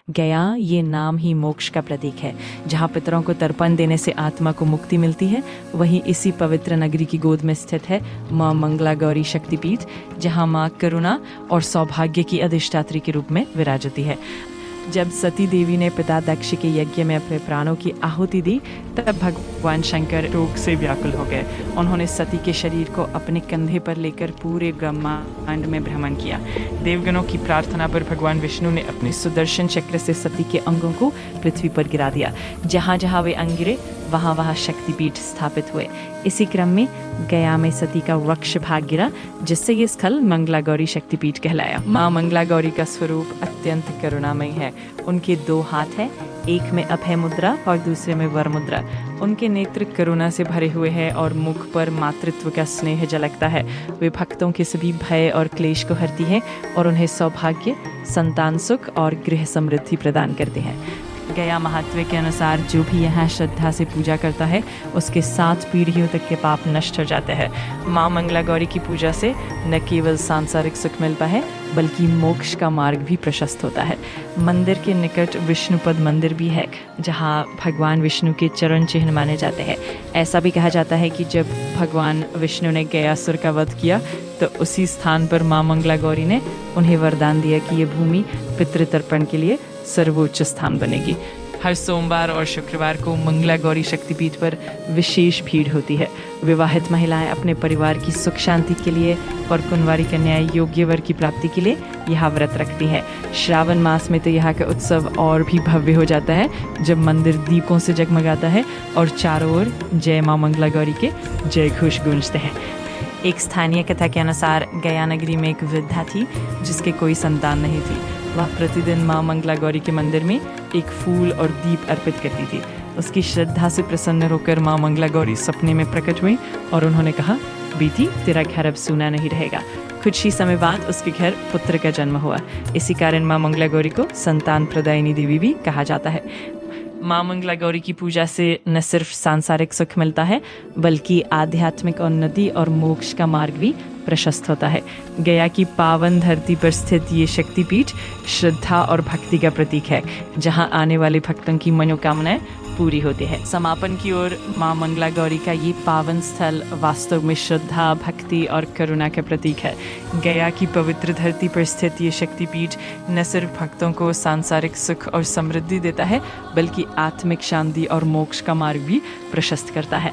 गया ये नाम ही मोक्ष का प्रतीक है। जहाँ पितरों को तर्पण देने से आत्मा को मुक्ति मिलती है, वहीं इसी पवित्र नगरी की गोद में स्थित है माँ मंगला गौरी शक्तिपीठ, जहाँ माँ करुणा और सौभाग्य की अधिष्ठात्री के रूप में विराजती है। जब सती देवी ने पिता दक्ष के यज्ञ में अपने प्राणों की आहुति दी, तब भगवान शंकर रोग से व्याकुल हो गए। उन्होंने सती के शरीर को अपने कंधे पर लेकर पूरे ब्रह्मांड में भ्रमण किया। देवगणों की प्रार्थना पर भगवान विष्णु ने अपने सुदर्शन चक्र से सती के अंगों को पृथ्वी पर गिरा दिया। जहाँ जहाँ वे अंग गिरे, वहाँ वहाँ शक्तिपीठ स्थापित हुए। इसी क्रम में गया में सती का वृक्ष भाग गिरा, जिससे ये स्थल मंगला गौरी शक्तिपीठ कहलाया। माँ मंगला गौरी का स्वरूप अत्यंत करुणामय है। उनके 2 हाथ हैं, एक में अभय मुद्रा और दूसरे में वर मुद्रा। उनके नेत्र करुणा से भरे हुए हैं और मुख पर मातृत्व का स्नेह झलकता है। वे भक्तों के सभी भय और क्लेश को हरती हैं और उन्हें सौभाग्य, संतान सुख और गृह समृद्धि प्रदान करते हैं। गया महात्म्य के अनुसार जो भी यहाँ श्रद्धा से पूजा करता है, उसके 7 पीढ़ियों तक के पाप नष्ट हो जाते हैं। माँ मंगला गौरी की पूजा से न केवल सांसारिक सुख मिलता है, बल्कि मोक्ष का मार्ग भी प्रशस्त होता है। मंदिर के निकट विष्णुपद मंदिर भी है, जहाँ भगवान विष्णु के चरण चिन्ह माने जाते हैं। ऐसा भी कहा जाता है कि जब भगवान विष्णु ने गयासुर का वध किया, तो उसी स्थान पर माँ मंगला गौरी ने उन्हें वरदान दिया कि ये भूमि पितृतर्पण के लिए सर्वोच्च स्थान बनेगी। हर सोमवार और शुक्रवार को मंगला गौरी शक्तिपीठ पर विशेष भीड़ होती है। विवाहित महिलाएं अपने परिवार की सुख शांति के लिए और कुंवारी कन्याएं योग्य वर की प्राप्ति के लिए यहाँ व्रत रखती हैं। श्रावण मास में तो यहाँ का उत्सव और भी भव्य हो जाता है, जब मंदिर दीपों से जगमगाता है और चारों ओर जय माँ मंगला गौरी के जय घोष गूंजते हैं। एक स्थानीय कथा के अनुसार गया नगरी में एक वृद्धा थी, जिसके कोई संतान नहीं थी। वह प्रतिदिन माँ मंगला गौरी के मंदिर में एक फूल और दीप अर्पित करती थी। उसकी श्रद्धा से प्रसन्न होकर माँ मंगला गौरी सपने में प्रकट हुई और उन्होंने कहा, बेटी तेरा घर अब सूना नहीं रहेगा। कुछ ही समय बाद उसके घर पुत्र का जन्म हुआ। इसी कारण माँ मंगला गौरी को संतान प्रदायिनी देवी भी कहा जाता है। माँ मंगला गौरी की पूजा से न सिर्फ सांसारिक सुख मिलता है, बल्कि आध्यात्मिक उन्नति और मोक्ष का मार्ग भी प्रशस्त होता है। गया की पावन धरती पर स्थित ये शक्तिपीठ श्रद्धा और भक्ति का प्रतीक है, जहाँ आने वाले भक्तों की मनोकामनाएं पूरी होती है। समापन की ओर माँ मंगला गौरी का ये पावन स्थल वास्तव में श्रद्धा, भक्ति और करुणा का प्रतीक है। गया की पवित्र धरती पर स्थित ये शक्तिपीठ न सिर्फ भक्तों को सांसारिक सुख और समृद्धि देता है, बल्कि आत्मिक शांति और मोक्ष का मार्ग भी प्रशस्त करता है।